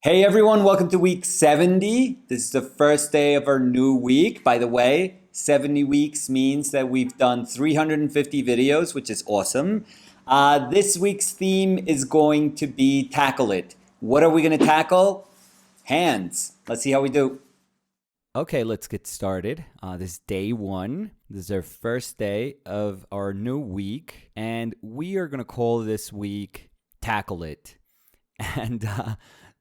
Hey everyone, welcome to week 70. This is the first day of our new week. By the way, 70 weeks means that we've done 350 videos, which is awesome. This week's theme is going to be tackle it. What are we going to tackle? Hands. Let's see how we do. Okay, let's get started. This is day one. This is our first day of our new week, and we are going to call this week Tackle It. And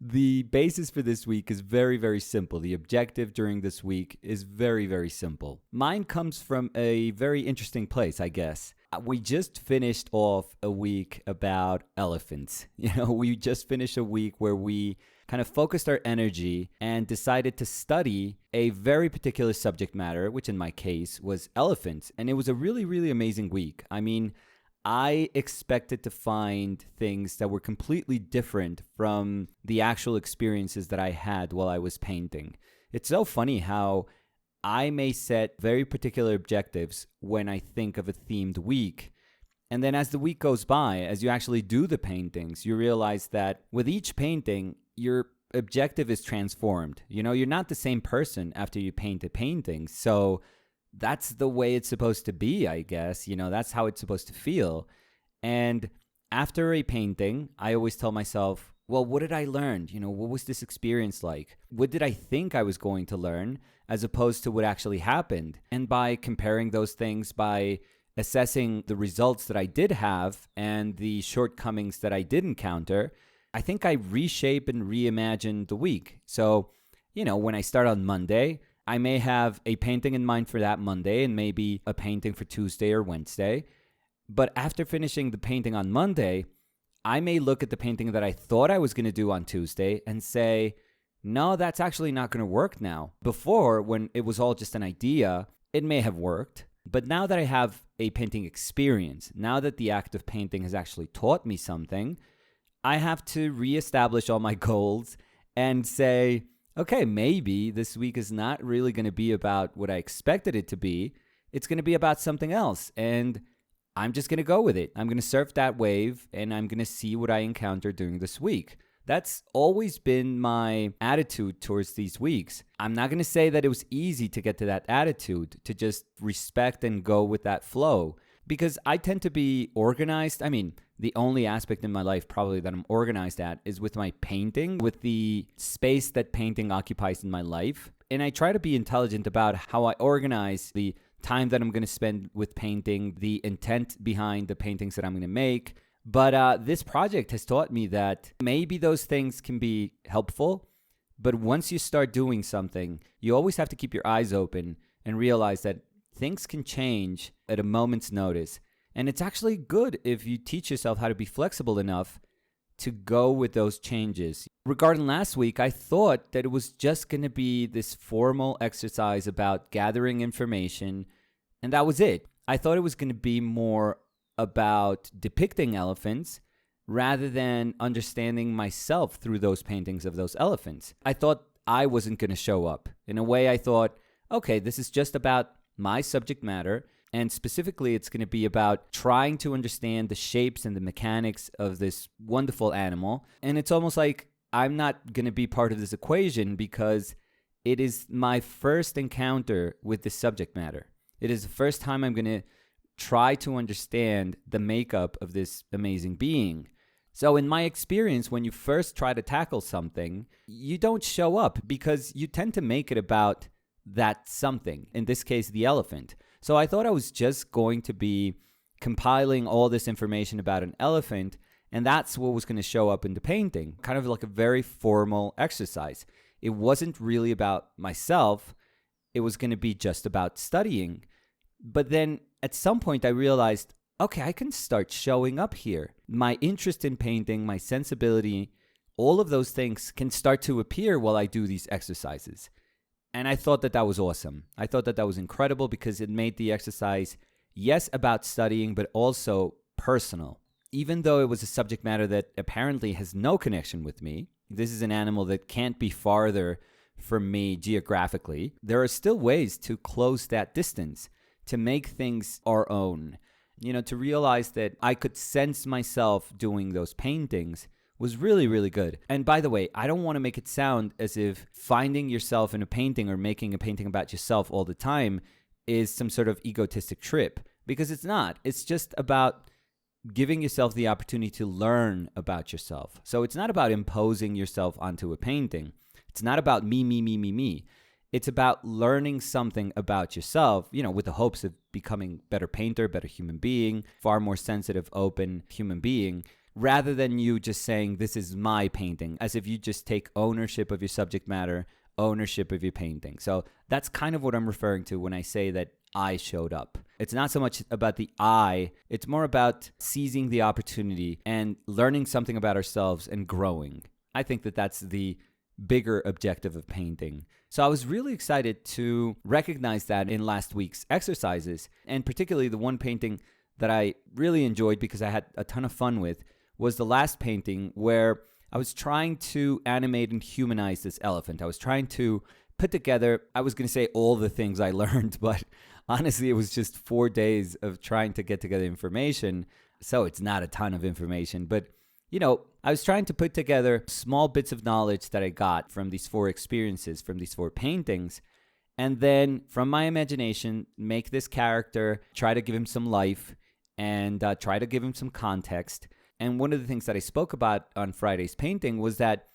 the basis for this week is very, very simple. The objective during this week is very, very simple. Mine comes from a very interesting place, I guess. We just finished off a week about elephants. We just finished a week where we kind of focused our energy and decided to study a very particular subject matter, which in my case was elephants. And it was a really, really amazing week. I mean, I expected to find things that were completely different from the actual experiences that I had while I was painting. It's so funny how I may set very particular objectives when I think of a themed week. And then as the week goes by, as you actually do the paintings, you realize that with each painting, your objective is transformed. You're not the same person after you paint a painting. So that's the way it's supposed to be, I guess. That's how it's supposed to feel. And after a painting, I always tell myself, well, what did I learn? What was this experience like? What did I think I was going to learn as opposed to what actually happened? And by comparing those things, by assessing the results that I did have and the shortcomings that I did encounter, I think I reshape and reimagine the week. So, when I start on Monday, I may have a painting in mind for that Monday and maybe a painting for Tuesday or Wednesday. But after finishing the painting on Monday, I may look at the painting that I thought I was going to do on Tuesday and say, no, that's actually not going to work now. Before, when it was all just an idea, it may have worked. But now that I have a painting experience, now that the act of painting has actually taught me something, I have to reestablish all my goals and say, okay, maybe this week is not really going to be about what I expected it to be. It's going to be about something else. And I'm just going to go with it. I'm going to surf that wave and I'm going to see what I encounter during this week. That's always been my attitude towards these weeks. I'm not going to say that it was easy to get to that attitude, to just respect and go with that flow, because I tend to be organized. I mean, the only aspect in my life probably that I'm organized at is with my painting, with the space that painting occupies in my life. And I try to be intelligent about how I organize the time that I'm going to spend with painting, the intent behind the paintings that I'm going to make. But this project has taught me that maybe those things can be helpful, but once you start doing something, you always have to keep your eyes open and realize that things can change at a moment's notice. And it's actually good if you teach yourself how to be flexible enough to go with those changes. Regarding last week, I thought that it was just going to be this formal exercise about gathering information, and that was it. I thought it was going to be more about depicting elephants rather than understanding myself through those paintings of those elephants. I thought I wasn't going to show up. In a way, I thought, okay, this is just about my subject matter, and specifically it's going to be about trying to understand the shapes and the mechanics of this wonderful animal. And it's almost like I'm not going to be part of this equation because it is my first encounter with this subject matter. It is the first time I'm going to try to understand the makeup of this amazing being. So in my experience, when you first try to tackle something, you don't show up because you tend to make it about that something, in this case, the elephant. So I thought I was just going to be compiling all this information about an elephant, and that's what was going to show up in the painting, kind of like a very formal exercise. It wasn't really about myself. It was going to be just about studying. But then at some point I realized, okay, I can start showing up here. My interest in painting, my sensibility, all of those things can start to appear while I do these exercises. And I thought that that was awesome. I thought that that was incredible because it made the exercise, yes, about studying, but also personal. Even though it was a subject matter that apparently has no connection with me, this is an animal that can't be farther from me geographically, there are still ways to close that distance, to make things our own. To realize that I could sense myself doing those paintings was really, really good. And by the way, I don't want to make it sound as if finding yourself in a painting or making a painting about yourself all the time is some sort of egotistic trip, because it's not. It's just about giving yourself the opportunity to learn about yourself. So it's not about imposing yourself onto a painting. It's not about me, me, me, me, me. It's about learning something about yourself, with the hopes of becoming better painter, better human being, far more sensitive, open human being, rather than you just saying, this is my painting, as if you just take ownership of your subject matter, ownership of your painting. So that's kind of what I'm referring to when I say that I showed up. It's not so much about the I, it's more about seizing the opportunity and learning something about ourselves and growing. I think that that's the bigger objective of painting. So I was really excited to recognize that in last week's exercises, and particularly the one painting that I really enjoyed because I had a ton of fun with was the last painting where I was trying to animate and humanize this elephant. I was trying to put together, I was going to say all the things I learned, but honestly, it was just 4 days of trying to get together information. So it's not a ton of information, but I was trying to put together small bits of knowledge that I got from these 4 experiences, from these 4 paintings, and then from my imagination, make this character, try to give him some life, and try to give him some context. And one of the things that I spoke about on Friday's painting was that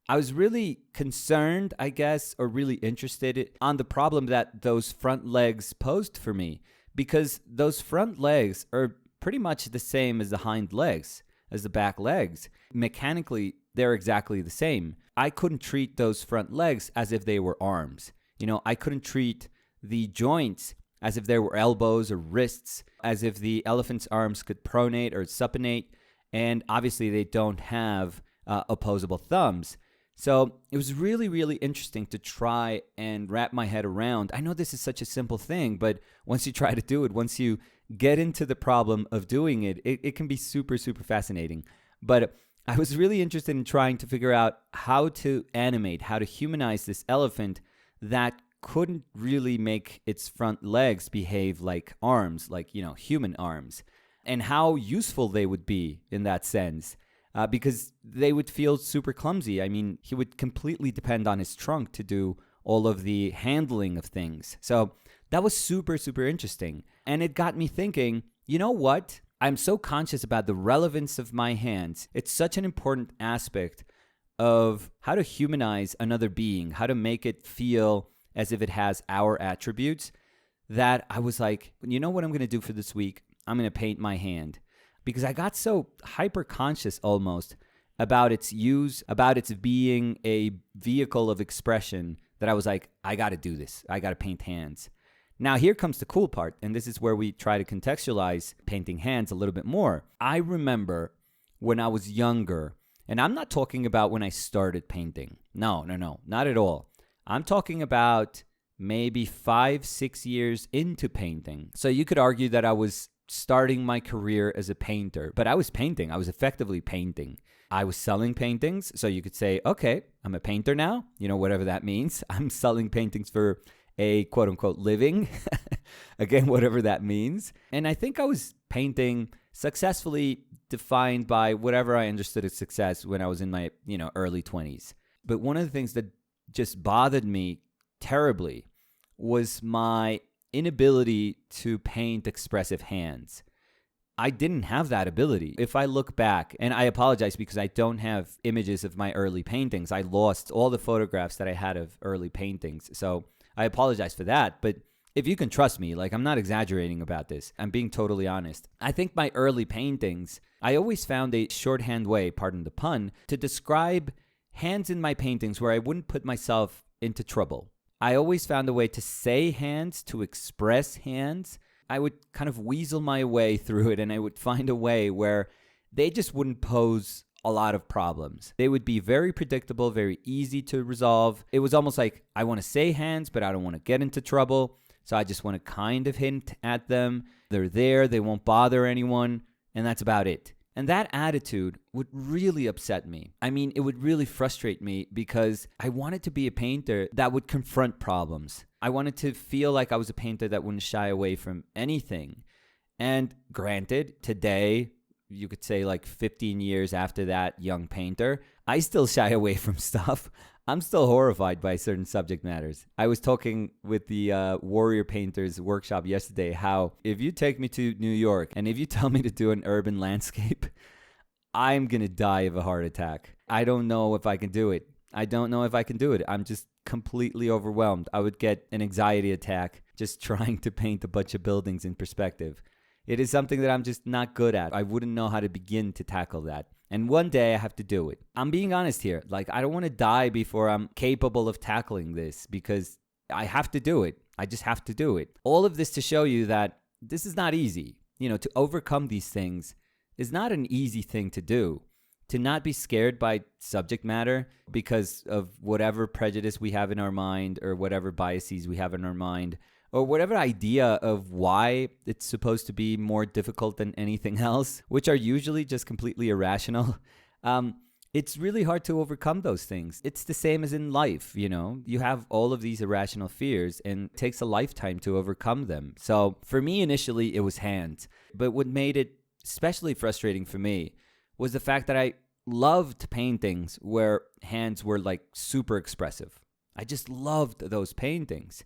I was really concerned, I guess, or really interested on the problem that those front legs posed for me, because those front legs are pretty much the same as the hind legs, as the back legs. Mechanically, they're exactly the same. I couldn't treat those front legs as if they were arms. I couldn't treat the joints as if they were elbows or wrists, as if the elephant's arms could pronate or supinate. And obviously, they don't have opposable thumbs. So it was really, really interesting to try and wrap my head around. I know this is such a simple thing, but once you try to do it, once you get into the problem of doing it, it can be super, super fascinating. But I was really interested in trying to figure out how to animate, how to humanize this elephant that couldn't really make its front legs behave like arms, like, human arms, and how useful they would be in that sense. Because they would feel super clumsy. I mean, he would completely depend on his trunk to do all of the handling of things. So that was super, super interesting. And it got me thinking, you know what? I'm so conscious about the relevance of my hands. It's such an important aspect of how to humanize another being, how to make it feel as if it has our attributes, that I was like, you know what I'm going to do for this week? I'm going to paint my hand. Because I got so hyper-conscious almost about its use, about its being a vehicle of expression, that I was like, I got to do this. I got to paint hands. Now, here comes the cool part, and this is where we try to contextualize painting hands a little bit more. I remember when I was younger, and I'm not talking about when I started painting. No, not at all. I'm talking about maybe 5-6 years into painting. So you could argue that I was starting my career as a painter, but I was painting. I was effectively painting. I was selling paintings. So you could say, okay, I'm a painter now, whatever that means. I'm selling paintings for a quote unquote living. Again, whatever that means. And I think I was painting successfully, defined by whatever I understood as success when I was in my, early 20s. But one of the things that just bothered me terribly was my inability to paint expressive hands. I didn't have that ability. If I look back, and I apologize because I don't have images of my early paintings. I lost all the photographs that I had of early paintings. So I apologize for that. But if you can trust me, I'm not exaggerating about this. I'm being totally honest. I think my early paintings, I always found a shorthand way, pardon the pun, to describe hands in my paintings where I wouldn't put myself into trouble. I always found a way to say hands, to express hands. I would kind of weasel my way through it, and I would find a way where they just wouldn't pose a lot of problems. They would be very predictable, very easy to resolve. It was almost like I want to say hands, but I don't want to get into trouble. So I just want to kind of hint at them. They're there, they won't bother anyone, and that's about it. And that attitude would really upset me. I mean, it would really frustrate me because I wanted to be a painter that would confront problems. I wanted to feel like I was a painter that wouldn't shy away from anything. And granted, today, you could say like 15 years after that young painter, I still shy away from stuff. I'm still horrified by certain subject matters. I was talking with the Warrior Painters workshop yesterday how if you take me to New York and if you tell me to do an urban landscape, I'm going to die of a heart attack. I don't know if I can do it. I'm just completely overwhelmed. I would get an anxiety attack just trying to paint a bunch of buildings in perspective. It is something that I'm just not good at. I wouldn't know how to begin to tackle that. And one day I have to do it. I'm being honest here. Like, I don't want to die before I'm capable of tackling this because I have to do it. I just have to do it. All of this to show you that this is not easy. To overcome these things is not an easy thing to do. To not be scared by subject matter because of whatever prejudice we have in our mind or whatever biases we have in our mind or whatever idea of why it's supposed to be more difficult than anything else, which are usually just completely irrational. It's really hard to overcome those things. It's the same as in life, You have all of these irrational fears and it takes a lifetime to overcome them. So for me, initially, it was hands. But what made it especially frustrating for me was the fact that I loved paintings where hands were like super expressive. I just loved those paintings.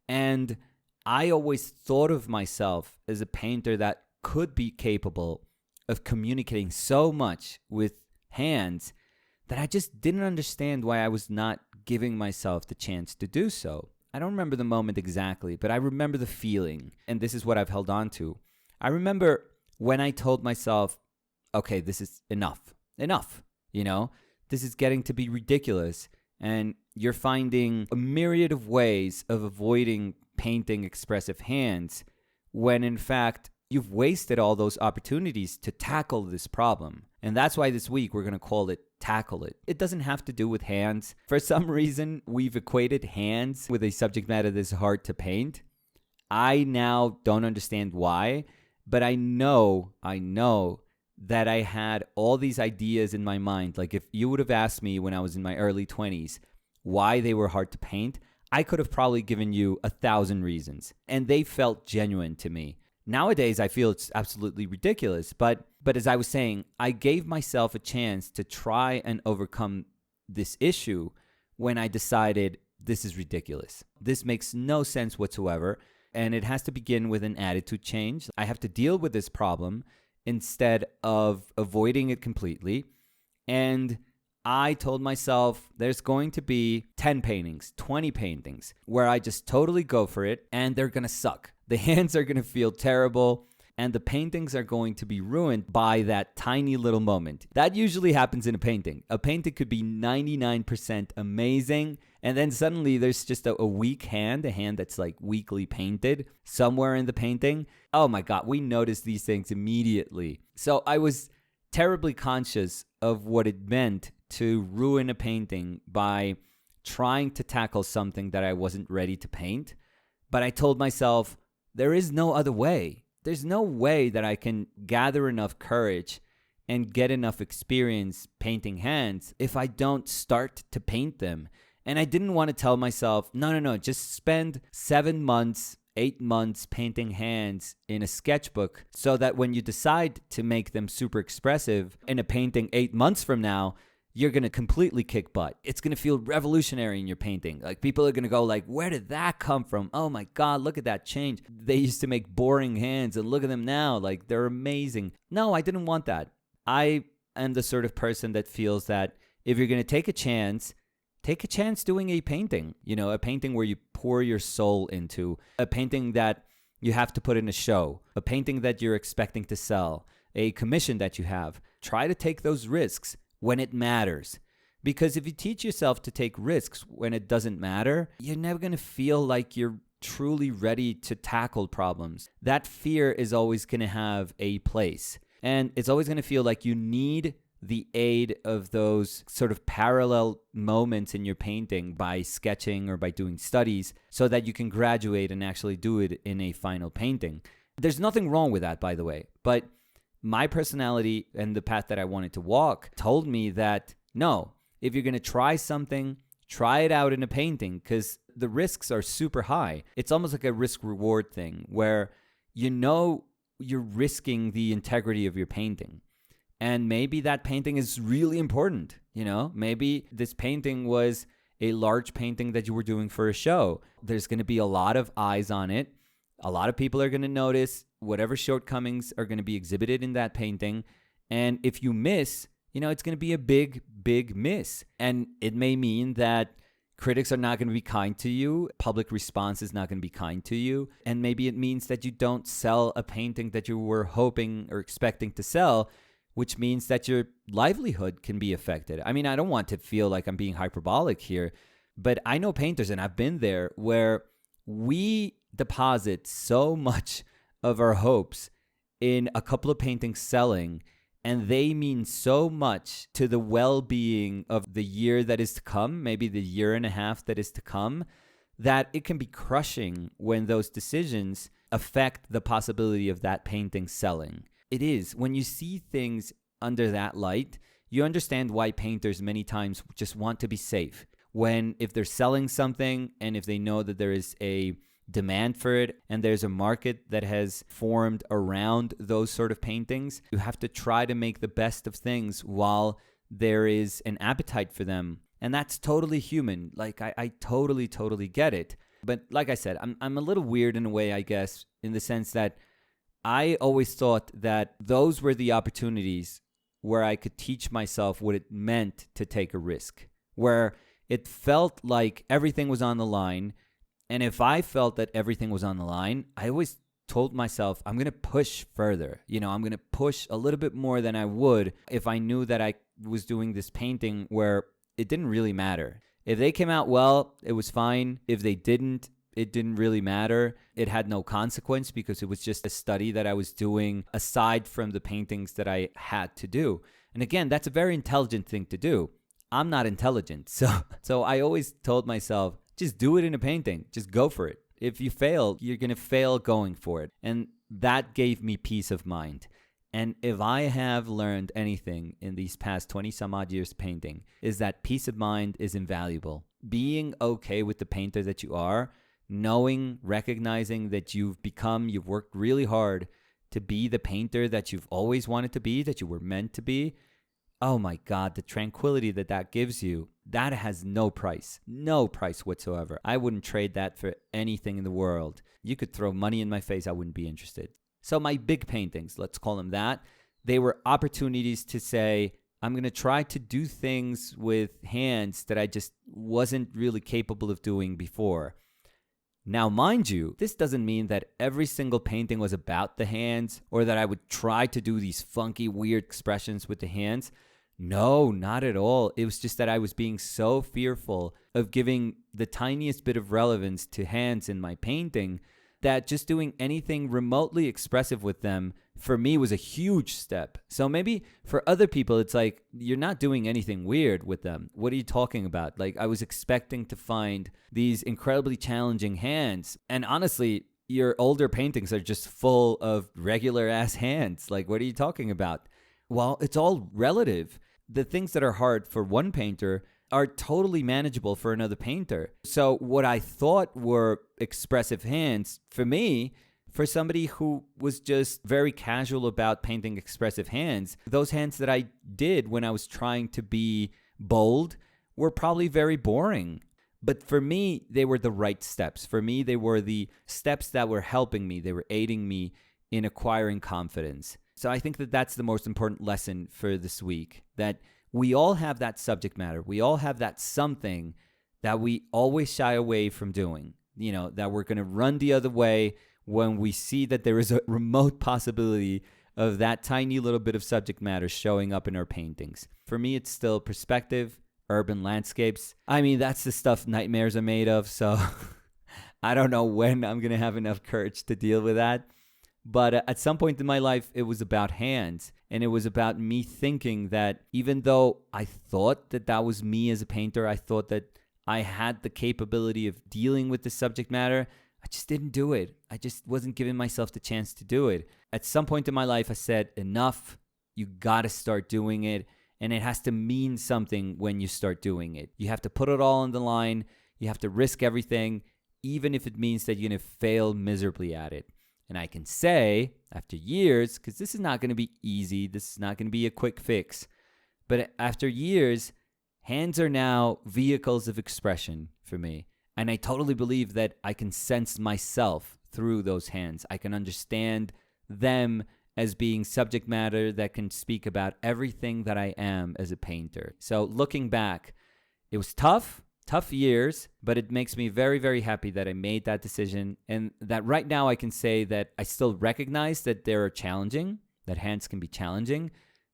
And I always thought of myself as a painter that could be capable of communicating so much with hands that I just didn't understand why I was not giving myself the chance to do so. I don't remember the moment exactly, but I remember the feeling, and this is what I've held on to. I remember when I told myself, okay, this is enough, this is getting to be ridiculous. And you're finding a myriad of ways of avoiding painting expressive hands when in fact you've wasted all those opportunities to tackle this problem. And that's why this week we're going to call it Tackle It. It doesn't have to do with hands. For some reason, we've equated hands with a subject matter that's hard to paint. I now don't understand why, but I know that I had all these ideas in my mind. Like if you would have asked me when I was in my early 20s why they were hard to paint, I could have probably given you 1,000 reasons, and they felt genuine to me. Nowadays, I feel it's absolutely ridiculous, but as I was saying, I gave myself a chance to try and overcome this issue when I decided this is ridiculous. This makes no sense whatsoever, and it has to begin with an attitude change. I have to deal with this problem instead of avoiding it completely. And I told myself there's going to be 10 paintings, 20 paintings where I just totally go for it and they're going to suck. The hands are going to feel terrible and the paintings are going to be ruined by that tiny little moment. That usually happens in a painting. A painting could be 99% amazing and then suddenly there's just a weak hand, a hand that's like weakly painted somewhere in the painting. Oh my God, we noticed these things immediately. So I was terribly conscious of what it meant to ruin a painting by trying to tackle something that I wasn't ready to paint. But I told myself, there is no other way. There's no way that I can gather enough courage and get enough experience painting hands if I don't start to paint them. And I didn't want to tell myself, no, just spend 7 months, 8 months painting hands in a sketchbook so that when you decide to make them super expressive in a painting 8 months from now, you're going to completely kick butt. It's going to feel revolutionary in your painting. Like people are going to go like, where did that come from? Oh my God, look at that change. They used to make boring hands and look at them now. Like they're amazing. No, I didn't want that. I am the sort of person that feels that if you're going to take a chance doing a painting, a painting where you pour your soul into, a painting that you have to put in a show, a painting that you're expecting to sell, a commission that you have. Try to take those risks when it matters. Because if you teach yourself to take risks when it doesn't matter, you're never going to feel like you're truly ready to tackle problems. That fear is always going to have a place. And it's always going to feel like you need the aid of those sort of parallel moments in your painting by sketching or by doing studies so that you can graduate and actually do it in a final painting. There's nothing wrong with that, by the way. But my personality and the path that I wanted to walk told me that, no, if you're going to try something, try it out in a painting because the risks are super high. It's almost like a risk-reward thing where you're risking the integrity of your painting. And maybe that painting is really important. Maybe this painting was a large painting that you were doing for a show. There's going to be a lot of eyes on it. A lot of people are going to notice whatever shortcomings are going to be exhibited in that painting. And if you miss, it's going to be a big, big miss. And it may mean that critics are not going to be kind to you. Public response is not going to be kind to you. And maybe it means that you don't sell a painting that you were hoping or expecting to sell, which means that your livelihood can be affected. I mean, I don't want to feel like I'm being hyperbolic here, but I know painters, and I've been there, where we deposit so much of our hopes in a couple of paintings selling, and they mean so much to the well-being of the year that is to come, maybe the year and a half that is to come, that it can be crushing when those decisions affect the possibility of that painting selling. It is. When you see things under that light, you understand why painters many times just want to be safe. If they're selling something and if they know that there is a demand for it and there's a market that has formed around those sort of paintings, you have to try to make the best of things while there is an appetite for them. And that's totally human. Like, I totally get it. But like I said, I'm a little weird in a way, I guess, in the sense that I always thought that those were the opportunities where I could teach myself what it meant to take a risk, where it felt like everything was on the line. And if I felt that everything was on the line, I always told myself, I'm going to push further. I'm going to push a little bit more than I would if I knew that I was doing this painting where it didn't really matter. If they came out well, it was fine. If they didn't, it didn't really matter. It had no consequence because it was just a study that I was doing aside from the paintings that I had to do. And again, that's a very intelligent thing to do. I'm not intelligent. So I always told myself, just do it in a painting. Just go for it. If you fail, you're going to fail going for it. And that gave me peace of mind. And if I have learned anything in these past 20 some odd years painting, is that peace of mind is invaluable. Being okay with the painter that you are, knowing, recognizing that you've worked really hard to be the painter that you've always wanted to be, that you were meant to be. Oh my God, the tranquility that gives you, that has no price whatsoever. I wouldn't trade that for anything in the world. You could throw money in my face, I wouldn't be interested. So my big paintings, let's call them that, they were opportunities to say, I'm going to try to do things with hands that I just wasn't really capable of doing before. Now, mind you, this doesn't mean that every single painting was about the hands or that I would try to do these funky, weird expressions with the hands. No, not at all. It was just that I was being so fearful of giving the tiniest bit of relevance to hands in my painting that just doing anything remotely expressive with them for me was a huge step. So maybe for other people, it's like, you're not doing anything weird with them. What are you talking about? Like, I was expecting to find these incredibly challenging hands. And honestly, your older paintings are just full of regular ass hands. Like, what are you talking about? Well, it's all relative. The things that are hard for one painter are totally manageable for another painter. So what I thought were expressive hands, for me, for somebody who was just very casual about painting expressive hands, those hands that I did when I was trying to be bold were probably very boring. But for me, they were the right steps. For me, they were the steps that were helping me. They were aiding me in acquiring confidence. So I think that that's the most important lesson for this week, that we all have that subject matter. We all have that something that we always shy away from doing, that we're going to run the other way when we see that there is a remote possibility of that tiny little bit of subject matter showing up in our paintings. For me, it's still perspective, urban landscapes. I mean, that's the stuff nightmares are made of, so I don't know when I'm going to have enough courage to deal with that. But at some point in my life, it was about hands. And it was about me thinking that even though I thought that that was me as a painter, I thought that I had the capability of dealing with the subject matter, I just didn't do it. I just wasn't giving myself the chance to do it. At some point in my life, I said, enough, you got to start doing it. And it has to mean something when you start doing it. You have to put it all on the line. You have to risk everything, even if it means that you're going to fail miserably at it. And I can say, after years, because this is not going to be easy, this is not going to be a quick fix, but after years, hands are now vehicles of expression for me. And I totally believe that I can sense myself through those hands. I can understand them as being subject matter that can speak about everything that I am as a painter. So looking back, it was tough years, but it makes me very, very happy that I made that decision, and that right now I can say that I still recognize that they're challenging, that hands can be challenging,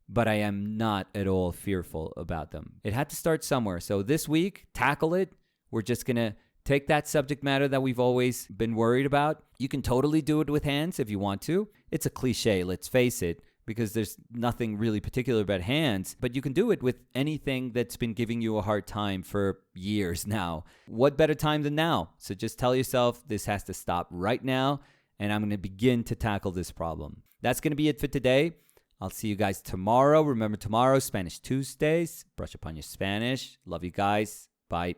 but I am not at all fearful about them. It had to start somewhere. So this week, tackle it. We're just going to take that subject matter that we've always been worried about. You can totally do it with hands if you want to. It's a cliche, let's face it, because there's nothing really particular about hands, but you can do it with anything that's been giving you a hard time for years now. What better time than now? So just tell yourself this has to stop right now, and I'm going to begin to tackle this problem. That's going to be it for today. I'll see you guys tomorrow. Remember, tomorrow, Spanish Tuesdays. Brush up on your Spanish. Love you guys. Bye.